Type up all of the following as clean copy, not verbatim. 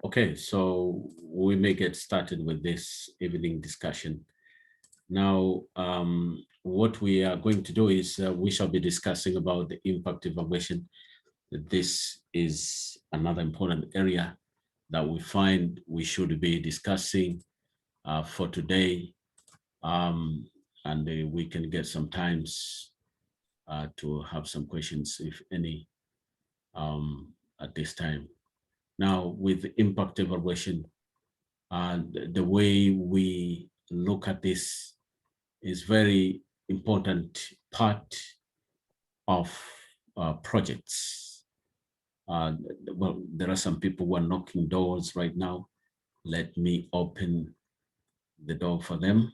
Okay, so we may get started with this evening discussion. Now, what we are going to do is we shall be discussing about the impact evaluation. This is another important area that we find we should be discussing for today. And we can get some times to have some questions, if any, at this time. Now, with impact evaluation, the way we look at this is very important part of projects. Well, there are some people who are knocking doors right now. Let me open the door for them.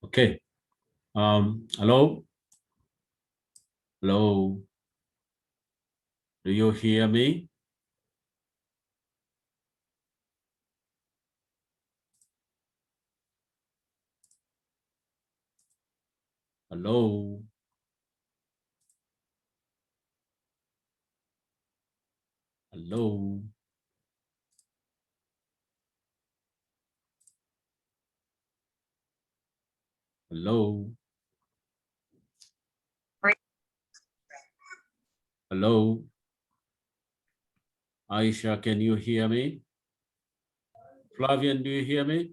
Okay. Hello? Hello? Do you hear me? Hello? Hello? Hello? Hello? Aisha, can you hear me? Flavian, do you hear me?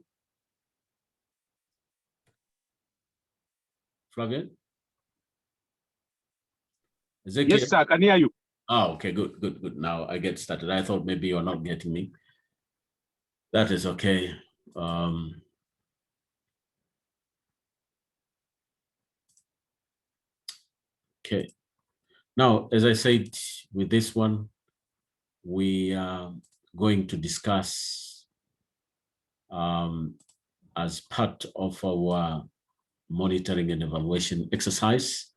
Flavian? Ezekiel? Yes, sir, I can hear you. Oh, okay, good, good, good. Now I get started. I thought maybe you're not getting me. That is okay. Okay. Now, as I said, with this one, we are going to discuss as part of our monitoring and evaluation exercise.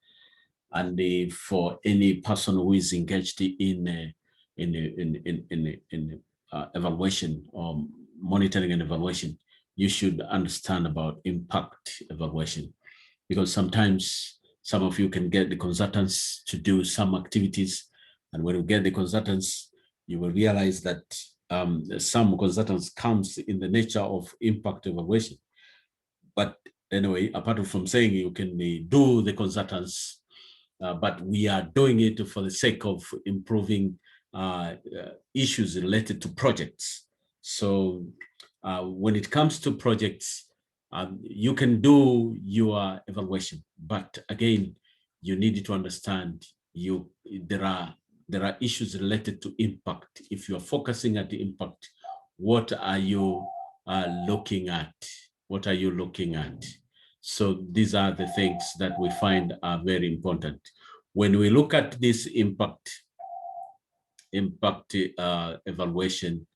And for any person who is engaged in evaluation or monitoring and evaluation, you should understand about impact evaluation, because sometimes some of you can get the consultants to do some activities, and when you get the consultants, you will realize that some consultants comes in the nature of impact evaluation. But anyway, apart from saying you can do the consultants, but we are doing it for the sake of improving issues related to projects. So when it comes to projects, you can do your evaluation, but again, you need to understand there are issues related to impact. If you are focusing at the impact, what are you looking at? What are you looking at? So these are the things that we find are very important. When we look at this impact evaluation,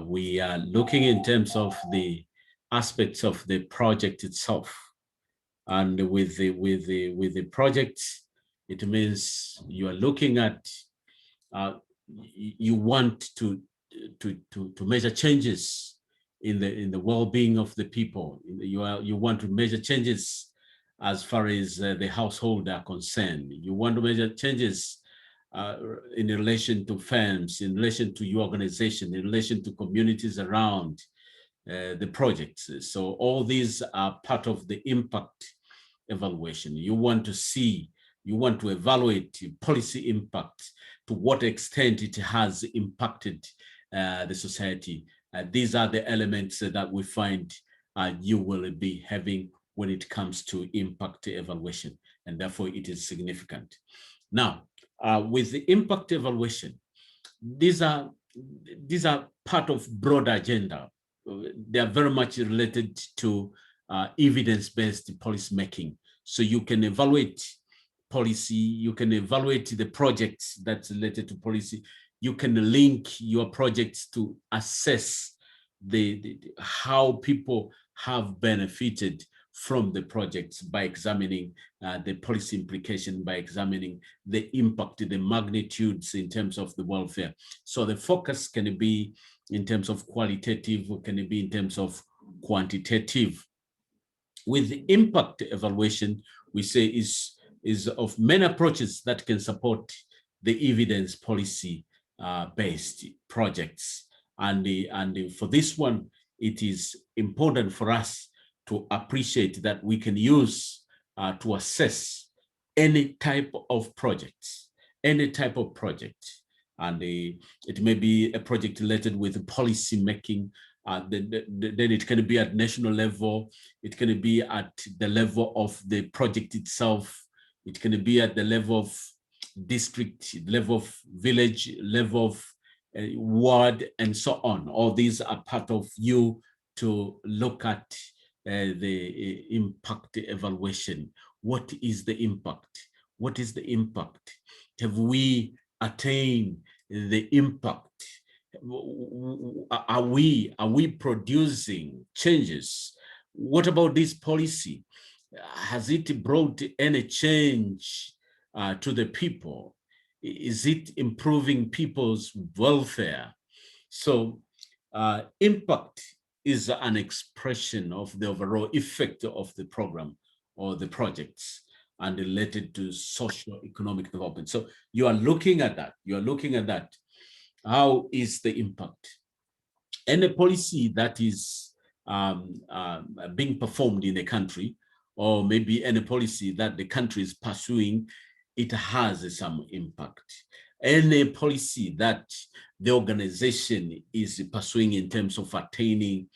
we are looking in terms of the aspects of the project itself. And with the project, it means you are looking at, you want to measure changes in the well-being of the people. You want to measure changes as far as the household are concerned. You want to measure changes in relation to firms, in relation to your organization, in relation to communities around the projects. So all these are part of the impact evaluation. You want to evaluate policy impact, to what extent it has impacted the society. These are the elements that we find you will be having when it comes to impact evaluation, and therefore it is significant. Now, with the impact evaluation, these are part of broader agenda. They are very much related to evidence-based policy making. So you can evaluate policy, you can evaluate the projects that's related to policy, you can link your projects to assess how people have benefited from the projects by examining the policy implication, by examining the impact, the magnitudes in terms of the welfare. So the focus can be in terms of qualitative, or can it be in terms of quantitative. With the impact evaluation, we say is of many approaches that can support the evidence policy based projects. And for this one, it is important for us to appreciate that we can use to assess any type of projects, any type of project. And it may be a project related with policy making. Then it can be at national level. It can be at the level of the project itself. It can be at the level of district, level of village, level of ward, and so on. All these are part of you to look at the impact evaluation. What is the impact? What is the impact? Have we attained the impact? Are we producing changes? What about this policy? Has it brought any change to the people? Is it improving people's welfare? So impact is an expression of the overall effect of the program or the projects and related to socio-economic development. So you are looking at that. You are looking at that. How is the impact? Any policy that is being performed in a country, or maybe any policy that the country is pursuing, it has some impact. Any policy that the organization is pursuing in terms of attaining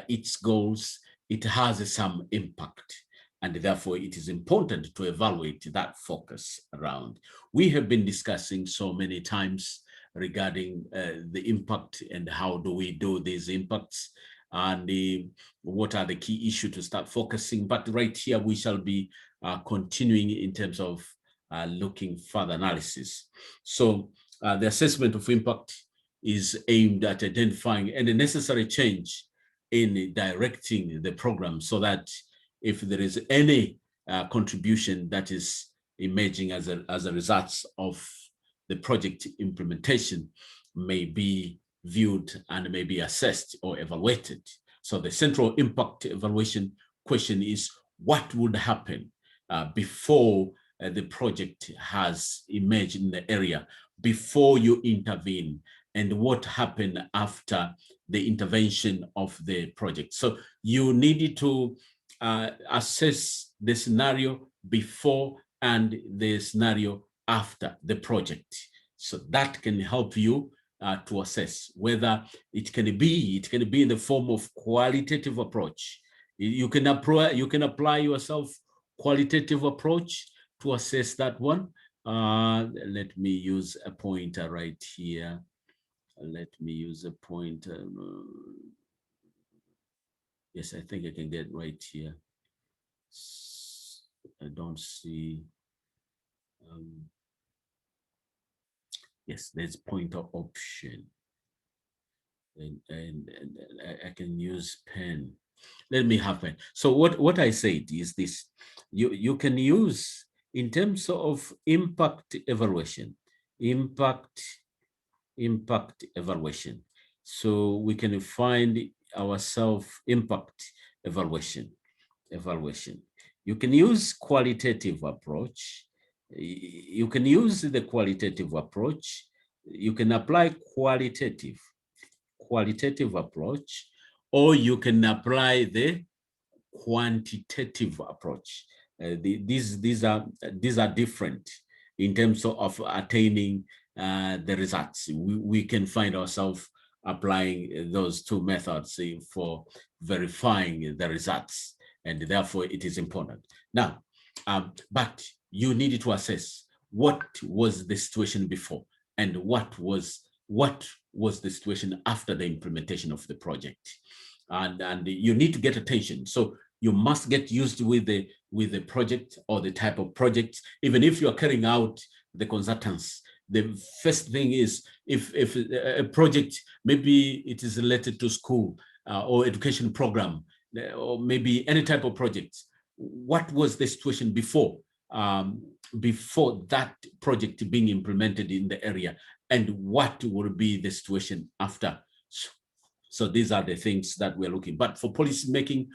its goals, it has some impact. And therefore, it is important to evaluate that focus around. We have been discussing so many times regarding the impact and how do we do these impacts and what are the key issues to start focusing. But right here, we shall be continuing in terms of looking further analysis. So the assessment of impact is aimed at identifying any necessary change in directing the program so that if there is any contribution that is emerging as a result of the project implementation may be viewed and may be assessed or evaluated. So the central impact evaluation question is what would happen before the project has emerged in the area, before you intervene, and what happened after the intervention of the project. So you need to assess the scenario before and the scenario after the project. So that can help you to assess whether it can be in the form of qualitative approach. You can apply yourself qualitative approach to assess that one. Let me use a pointer right here. Let me use a pointer. Yes, I think I can get right here. I don't see. Yes, there's pointer option. And I can use pen. Let me have pen. So what I said is this: you can use in terms of impact evaluation, impact evaluation. So we can find ourselves impact evaluation. You can use qualitative approach. You can use the qualitative approach. You can apply qualitative approach, or you can apply the quantitative approach. These are different in terms of attaining the results. We can find ourselves applying those two methods for verifying the results, and therefore it is important. Now, but you need to assess what was the situation before and what was the situation after the implementation of the project, and you need to get attention. So you must get used with the project or the type of project. Even if you are carrying out the consultants, the first thing is if a project, maybe it is related to school or education program, or maybe any type of project. What was the situation before before that project being implemented in the area, and what will be the situation after? So these are the things that we're looking. But for policy making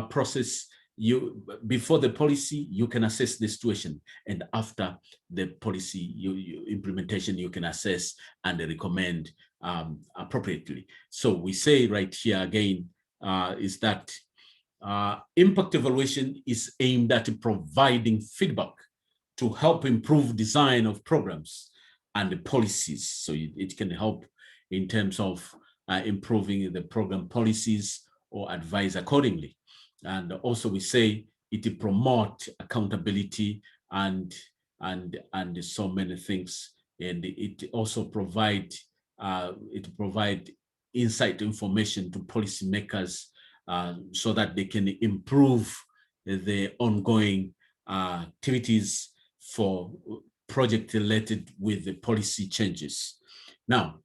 process, you before the policy, you can assess the situation, and after the policy implementation, you can assess and recommend appropriately. So we say right here again is that impact evaluation is aimed at providing feedback to help improve design of programs and the policies. So it can help in terms of improving the program policies or advise accordingly. And also we say it promote accountability and so many things. And it also provide insight information to policymakers so that they can improve the ongoing activities for project related with the policy changes. Now,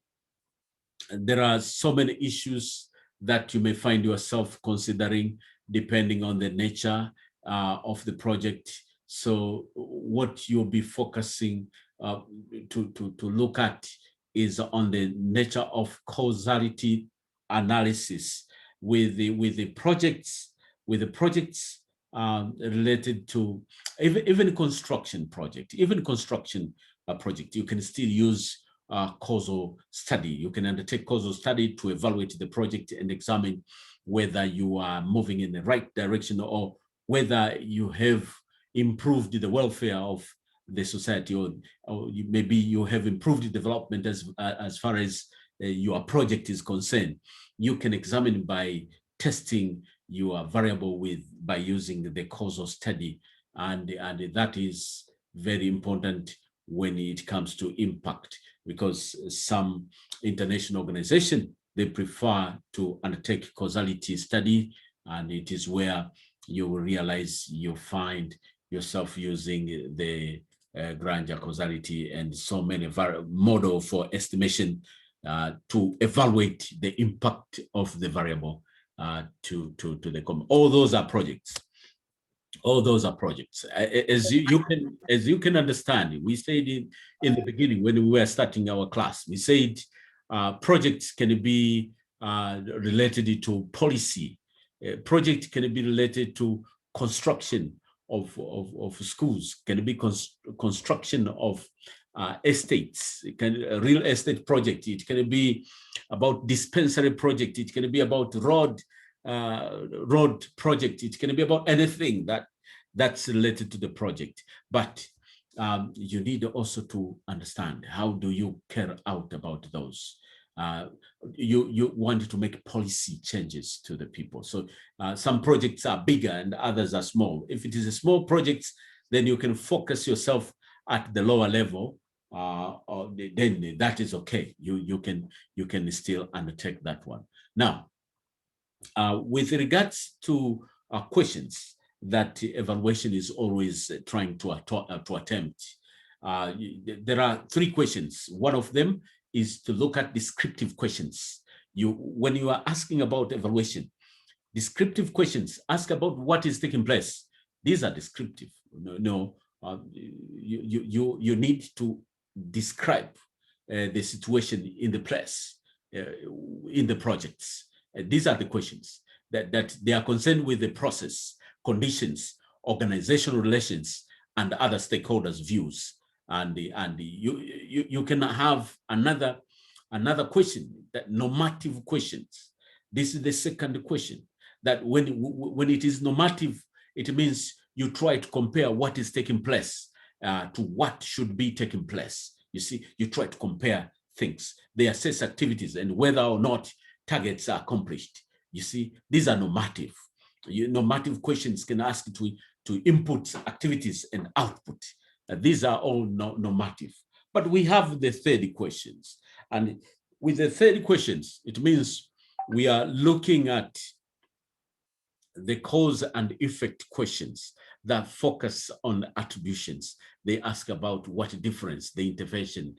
there are so many issues that you may find yourself considering depending on the nature of the project. So what you'll be focusing to look at is on the nature of causality analysis with the projects related to even construction project, you can still use causal study. You can undertake causal study to evaluate the project and examine whether you are moving in the right direction or whether you have improved the welfare of the society, or maybe you have improved development as far as your project is concerned. You can examine by testing your variable by using the causal study, and that is very important when it comes to impact, because some international organization, they prefer to undertake causality study, and it is where you will realize you find yourself using the Granger causality and so many model for estimation to evaluate the impact of the variable to the common. All those are projects. As you can understand, we said in the beginning when we were starting our class, we said projects can be related to policy. Project can be related to construction of schools, can be construction of estates, it can real estate project, it can be about dispensary project, it can be about road project, it can be about anything that's related to the project. But you need also to understand, how do you care out about those? You want to make policy changes to the people. So some projects are bigger and others are small. If it is a small project, then you can focus yourself at the lower level, then that is okay. You can still undertake that one. Now, with regards to questions that evaluation is always trying to attempt, there are 3 questions. One of them is to look at descriptive questions. When you are asking about evaluation, descriptive questions, ask about what is taking place. These are descriptive. You need to describe the situation in the place, in the projects. These are the questions that they are concerned with: the process, conditions, organizational relations, and other stakeholders' views. And you can have another question, that normative questions. This is the second question, that when it is normative, it means you try to compare what is taking place to what should be taking place. You see, you try to compare things. They assess activities and whether or not targets are accomplished. You see, these are normative. Normative questions can ask to input activities and output. These are all normative. But we have the 30 questions. And with the 30 questions, it means we are looking at the cause and effect questions that focus on attributions. They ask about what difference the intervention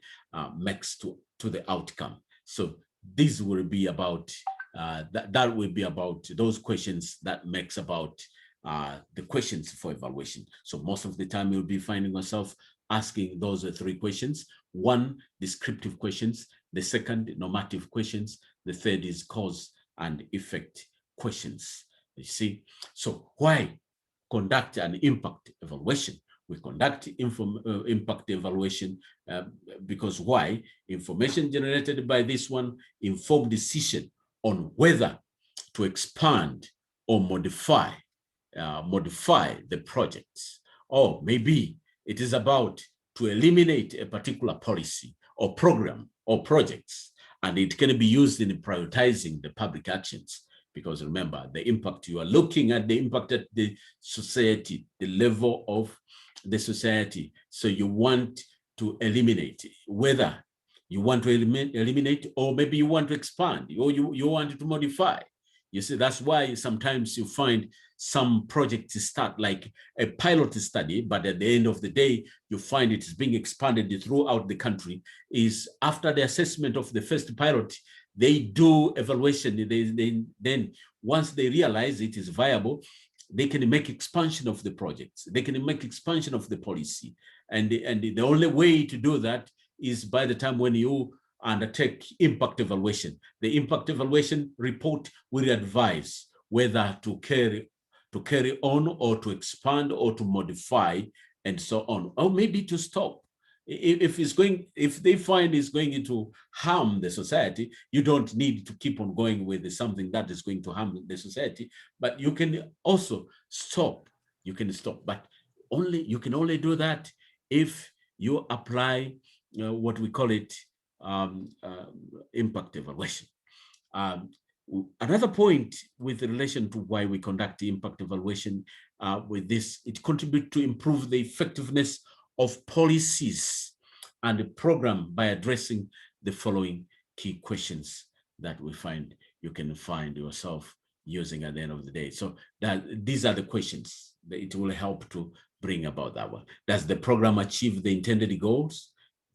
makes to the outcome. So this will be about that will be about those questions that makes about the questions for evaluation. So most of the time you'll be finding yourself asking those three questions. One, descriptive questions. The second, normative questions. The third is cause and effect questions. You see, so why conduct an impact evaluation? We conduct impact evaluation because why? Information generated by this one inform decision on whether to expand or modify the projects. Or maybe it is about to eliminate a particular policy or program or projects, and it can be used in prioritizing the public actions. Because remember, the impact, you are looking at the impact at the society, the level of the society. So you want to eliminate, whether you want to eliminate, or maybe you want to expand, or you want to modify. You see, that's why sometimes you find some projects start like a pilot study, but at the end of the day, you find it is being expanded throughout the country. Is after the assessment of the first pilot, they do evaluation. Then once they realize it is viable, they can make expansion of the projects. They can make expansion of the policy. And the only way to do that is by the time when you undertake impact evaluation. The impact evaluation report will advise whether to carry on or to expand or to modify and so on, or maybe to stop. If they find it's going to harm the society, you don't need to keep on going with something that is going to harm the society, but you can also stop. You can stop, but you can only do that if you apply what we call it impact evaluation. Another point with relation to why we conduct the impact evaluation with this, it contributes to improve the effectiveness of policies and the program by addressing the following key questions that you can find yourself using at the end of the day. So these are the questions that it will help to bring about that one. Does the program achieve the intended goals?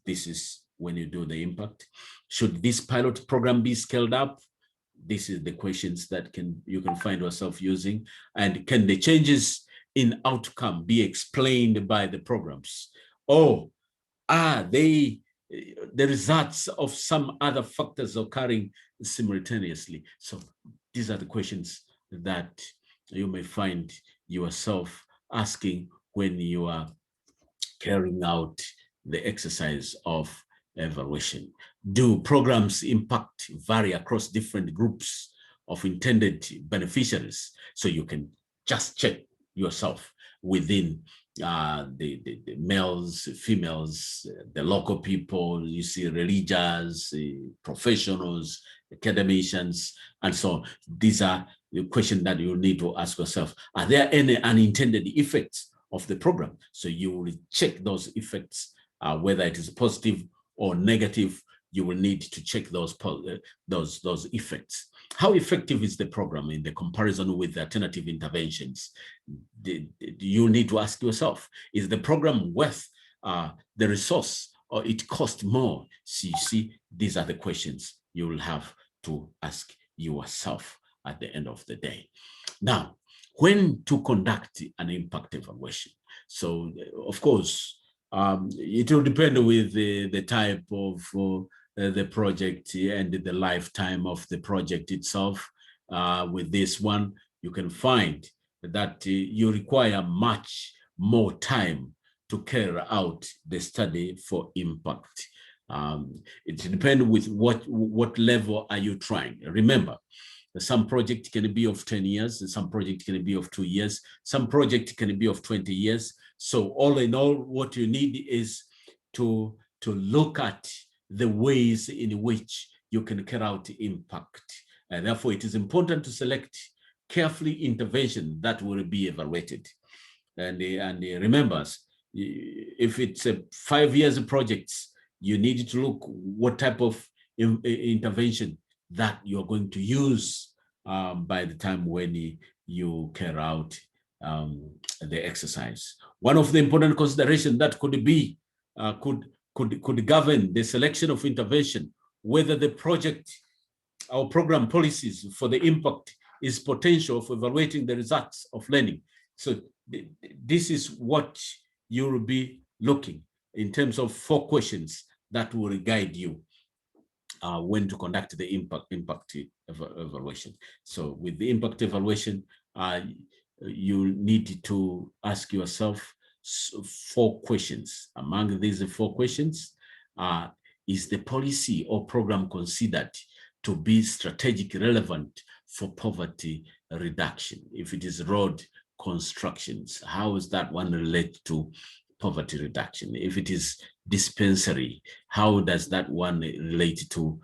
This is when you do the impact. Should this pilot program be scaled up? This is the questions that you can find yourself using. And can the changes in outcome be explained by the programs? Or are they the results of some other factors occurring simultaneously? So these are the questions that you may find yourself asking when you are carrying out the exercise of evaluation. Do programs impact vary across different groups of intended beneficiaries? So you can just check yourself within the males, females, the local people, you see religious, professionals, academicians, and so on. These are the questions that you need to ask yourself. Are there any unintended effects of the program? So you will check those effects, whether it is positive or negative. You will need to check those effects. How effective is the program in the comparison with the alternative interventions? You need to ask yourself, is the program worth the resource, or it costs more? So you see, these are the questions you will have to ask yourself at the end of the day. Now, when to conduct an impact evaluation? So, of course, it will depend with the type of the project and the lifetime of the project itself. With this one, you can find that you require much more time to carry out the study for impact. It depends with what level are you trying. Remember, some project can be of 10 years, some project can be of 2 years, some project can be of 20 years. So all in all, what you need is to look at the ways in which you can carry out impact. And therefore, it is important to select carefully intervention that will be evaluated. And remember, if it's a 5 years projects, you need to look what type of intervention that you're going to use by the time when you carry out the exercise. One of the important considerations that could be could govern the selection of intervention, whether the project our program policies for the impact is potential of evaluating the results of learning. So this is what you will be looking in terms of 4 questions that will guide you when to conduct the impact evaluation. So with the impact evaluation, you need to ask yourself 4 questions. Among these 4 questions, is the policy or program considered to be strategic relevant for poverty reduction? If it is road constructions, how is that one relate to poverty reduction? If it is dispensary, how does that one relate to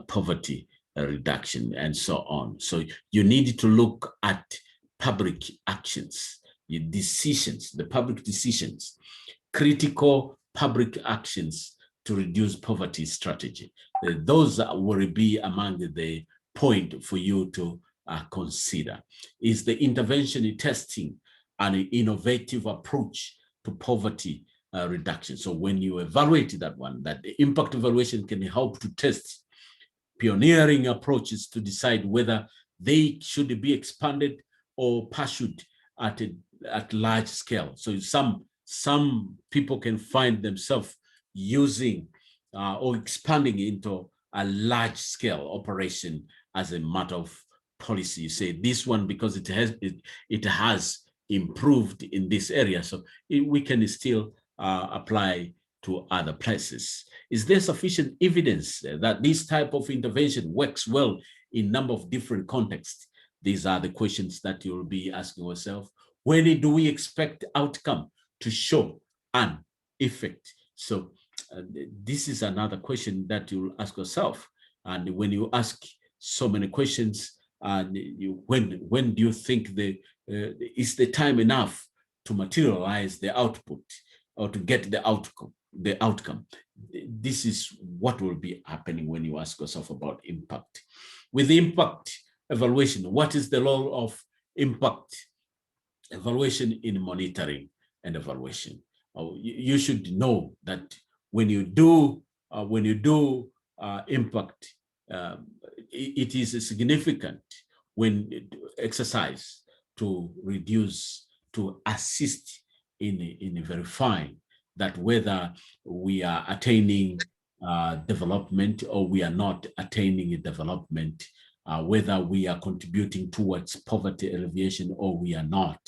poverty reduction, and so on? So you need to look at public actions, your decisions, the public decisions, critical public actions to reduce poverty strategy. Those will be among the point for you to consider. Is the intervention testing an innovative approach to poverty reduction? So when you evaluate that one, that the impact evaluation can help to test pioneering approaches to decide whether they should be expanded or pursued at large scale. So some people can find themselves using or expanding into a large scale operation as a matter of policy. You say this one because it has improved in this area, so we can still apply to other places. Is there sufficient evidence that this type of intervention works well in a number of different contexts? These are the questions that you'll be asking yourself. When do we expect outcome to show an effect? So this is another question that you'll ask yourself. And when you ask so many questions, and when do you think is the time enough to materialize the output or to get the outcome? This is what will be happening when you ask yourself about impact. With impact evaluation, what is the role of impact evaluation in monitoring and evaluation? You should know that when you do impact, it is significant when exercise to reduce, to assist in verifying that whether we are attaining development or we are not attaining development, whether we are contributing towards poverty alleviation or we are not.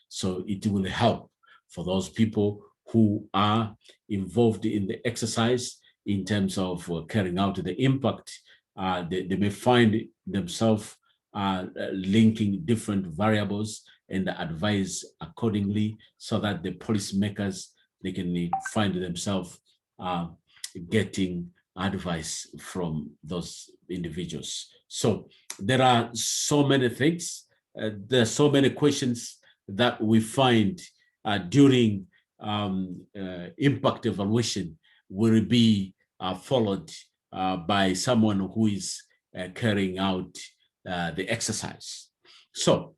So it will help for those people who are involved in the exercise in terms of carrying out the impact. They may find themselves linking different variables and advise accordingly, so that the policymakers, they can find themselves getting advice from those individuals. So there are so many things, there are so many questions that we find during impact evaluation will be followed by someone who is carrying out the exercise. So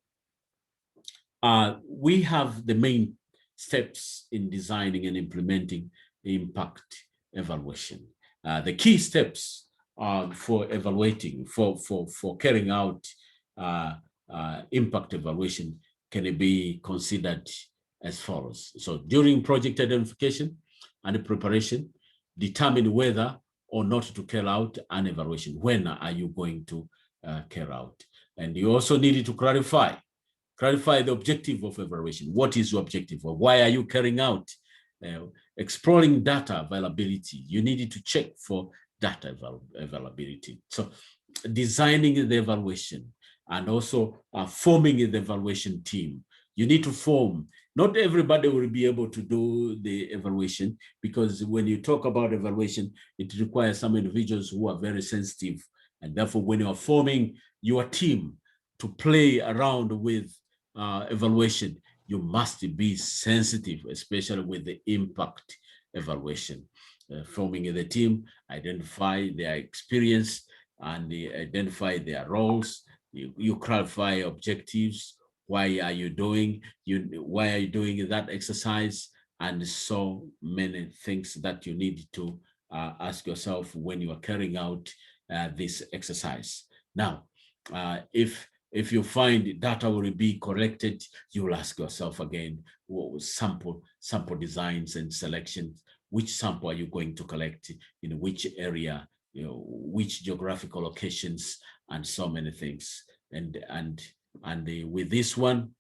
we have the main steps in designing and implementing impact evaluation. The key steps for evaluating, for carrying out impact evaluation can be considered as follows. So during project identification and preparation, determine whether or not to carry out an evaluation. When are you going to carry out? And you also need to clarify the objective of evaluation. What is your objective? Or why are you carrying out? Exploring data availability. You need to check for data availability. So designing the evaluation and also forming the evaluation team. You need to form. Not everybody will be able to do the evaluation, because when you talk about evaluation, it requires some individuals who are very sensitive. And therefore, when you are forming your team to play around with evaluation, you must be sensitive, especially with the impact evaluation. Forming the team, identify their experience and identify their roles. You clarify objectives. Why are you doing that exercise? And so many things that you need to ask yourself when you are carrying out this exercise. Now, if you find data will be collected, you will ask yourself again, sample designs and selections. Which sample are you going to collect, in which area, which geographical locations, and so many things. And with this one,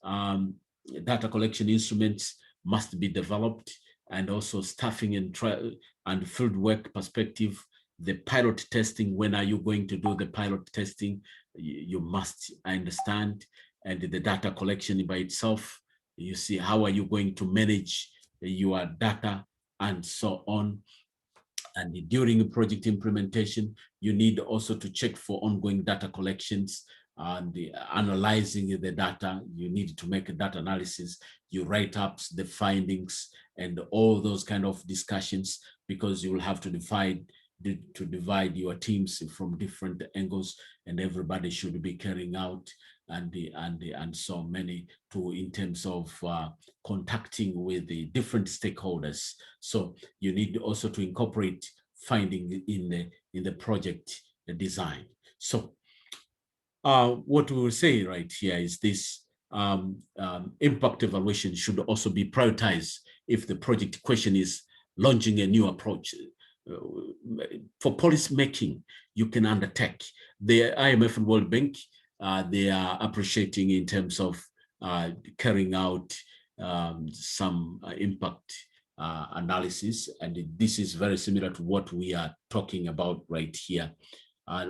data collection instruments must be developed, and also staffing and field work perspective. The pilot testing, when are you going to do the pilot testing? You must understand. And the data collection by itself, you see, how are you going to manage your data, and so on. And during project implementation, you need also to check for ongoing data collections and analyzing the data. You need to make a data analysis. You write up the findings and all those kind of discussions, because you will have to divide your teams from different angles, and everybody should be carrying out and so many in terms of contacting with the different stakeholders. So you need also to incorporate finding in the project design. So what we will say right here is this: impact evaluation should also be prioritized if the project question is launching a new approach. For policy making, you can undertake. The IMF and World Bank, they are appreciating in terms of carrying out some impact analysis, and this is very similar to what we are talking about right here.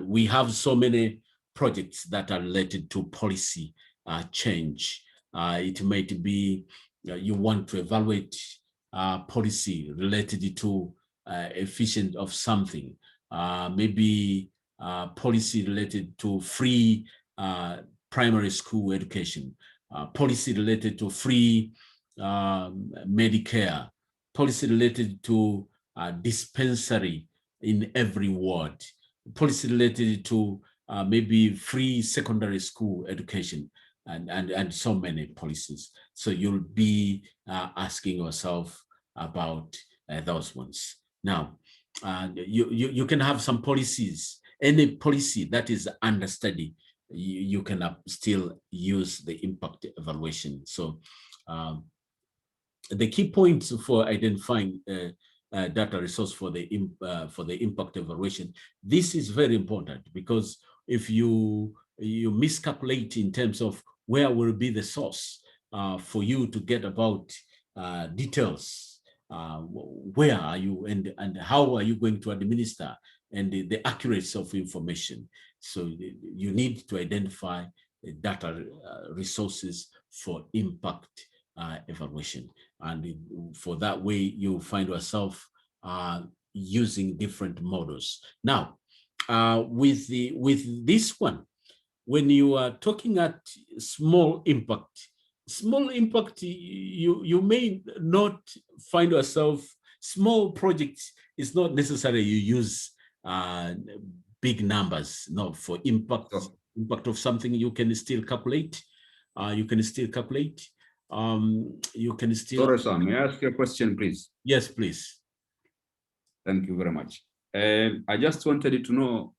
We have so many projects that are related to policy change. It might be you want to evaluate policy related to efficient of something, maybe policy related to free primary school education, policy related to free Medicare, policy related to dispensary in every ward, policy related to maybe free secondary school education, and so many policies. So you'll be asking yourself about those ones. Now, you can have some policies. Any policy that is under study, you can still use the impact evaluation. So the key points for identifying data resource for the impact evaluation, this is very important, because if you miscalculate in terms of where will be the source for you to get about details, where are you and how are you going to administer, and the accuracy of information. So you need to identify the data resources for impact evaluation. And for that way, you find yourself using different models. Now, with this one, when you are talking at small impact, you may not find yourself, small projects is not necessary you use big numbers. No, for impact, impact of something, you can still calculate. You can still. Sorry, sir, may I ask you a question, please? Yes, please. Thank you very much. I just wanted to know,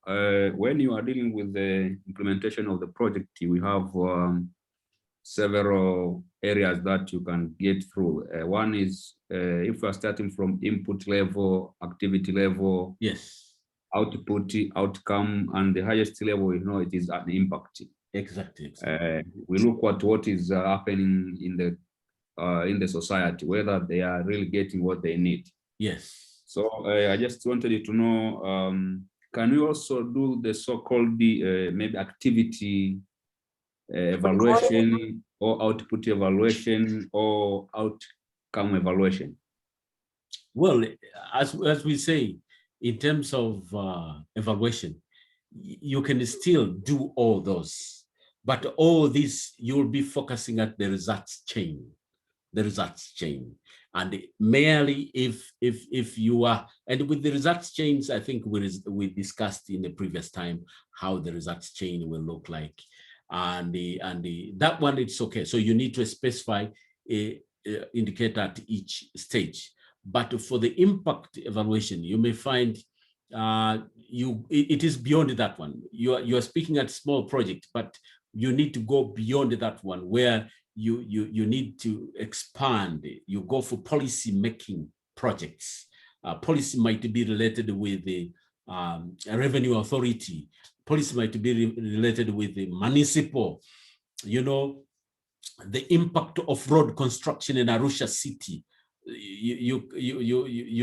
when you are dealing with the implementation of the project, we have several areas that you can get through. One is if we are starting from input level, activity level, yes, output, outcome, and the highest level, it is an impact. Exactly. We look at what is happening in the society, whether they are really getting what they need. Yes. So I just wanted to know, can you also do the so-called maybe activity evaluation, or output evaluation, or outcome evaluation? Well, as we say, in terms of evaluation, you can still do all those, but all this you'll be focusing at the results chain. And merely if you are, and with the results chains, I think we discussed in the previous time how the results chain will look like, and that one, it's okay. So you need to specify a indicator at each stage. But for the impact evaluation, you may find it is beyond that one. You are speaking at small project, but you need to go beyond that one, where you need to expand. You go for policy making projects. Policy might be related with the revenue authority. Policy might be related with the municipal. You know, the impact of road construction in Arusha city. You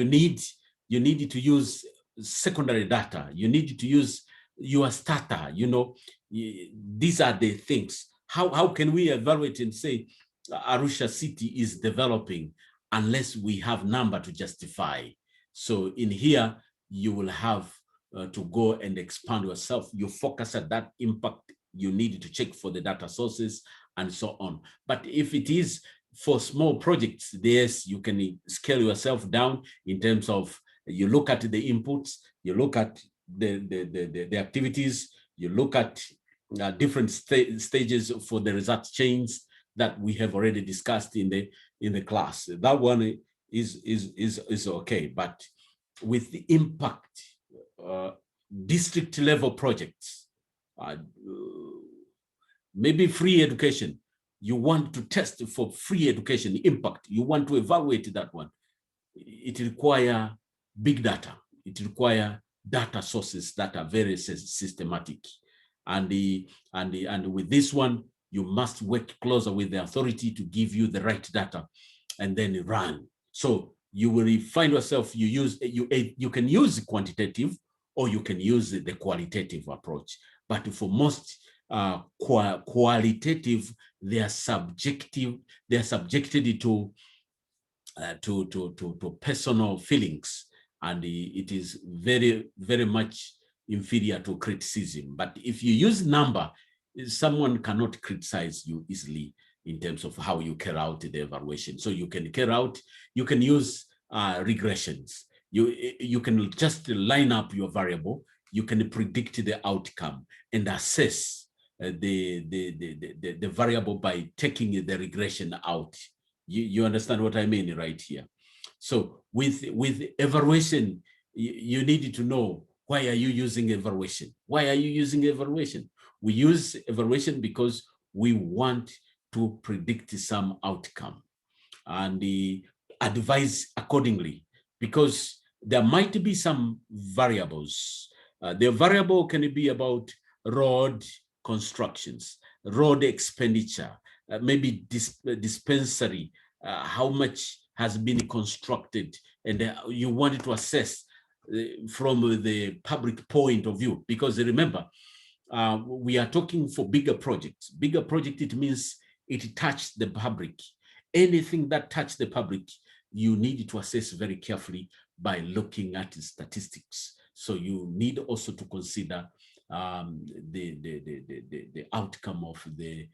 need to use secondary data. You need to use your starter. You know, these are the things. How can we evaluate and say Arusha city is developing unless we have number to justify? So in here, you will have to go and expand yourself. You focus at that impact. You need to check for the data sources and so on. But if it is for small projects, yes, you can scale yourself down in terms of, you look at the inputs, you look at the activities, you look at different stages for the result chains that we have already discussed in the class. That one is okay, but with the impact district level projects, maybe free education, you want to test for free education impact, you want to evaluate that one. It requires big data. It requires data sources that are very systematic. And with this one, you must work closer with the authority to give you the right data and then run. So you will find yourself, you can use quantitative or you can use the qualitative approach. But for most qualitative, they are subjective, they are subjected to personal feelings, and it is very, very much inferior to criticism. But if you use number, someone cannot criticize you easily in terms of how you carry out the evaluation. So you can carry out, you can use regressions. You can just line up your variable, you can predict the outcome and assess the variable by taking the regression out. You understand what I mean right here? So with evaluation, you need to know, why are you using evaluation? Why are you using evaluation? We use evaluation because we want to predict some outcome and advise accordingly, because there might be some variables. The variable can be about road constructions, road expenditure, maybe dispensary, how much has been constructed, and you wanted to assess from the public point of view, because remember, we are talking for bigger projects. Bigger project, it means it touched the public. Anything that touched the public, you need to assess very carefully by looking at the statistics. So you need also to consider the outcome of the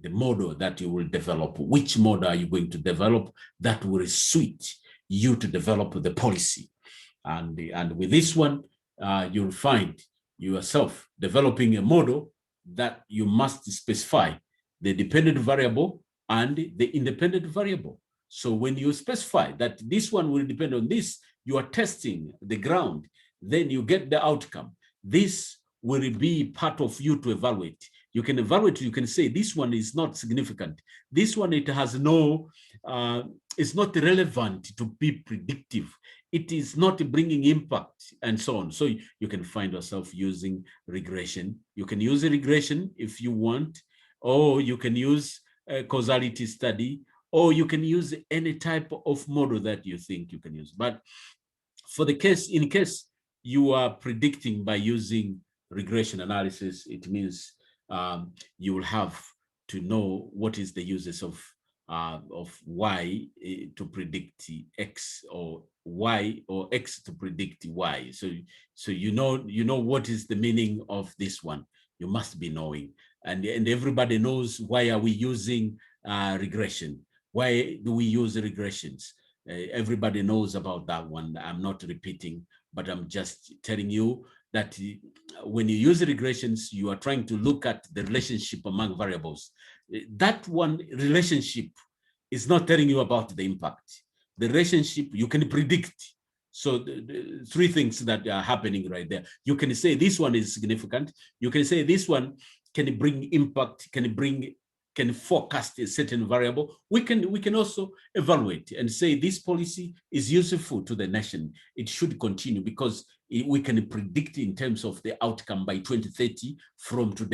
model that you will develop. Which model are you going to develop that will suit you to develop the policy? And with this one, you'll find yourself developing a model that you must specify the dependent variable and the independent variable. So when you specify that this one will depend on this, you are testing the ground, then you get the outcome. This will be part of you to evaluate. You can evaluate, you can say this one is not significant. This one, it has no, it's not relevant to be predictive. It is not bringing impact and so on. So you can find yourself using regression. You can use a regression if you want, or you can use a causality study, or you can use any type of model that you think you can use. But for the case, in case you are predicting by using regression analysis, it means you will have to know what is the uses of Y to predict X, or Y or X to predict Y. So you know what is the meaning of this one. You must be knowing, and everybody knows, why are we using regression? Why do we use regressions? Everybody knows about that one. I'm not repeating, but I'm just telling you that when you use regressions, you are trying to look at the relationship among variables. That one relationship is not telling you about the impact. The relationship you can predict, So the three things that are happening right there. You can say this one is significant. You can say this one can bring impact, can forecast a certain variable. We can also evaluate and say this policy is useful to the nation. It should continue because we can predict in terms of the outcome by 2030 from today.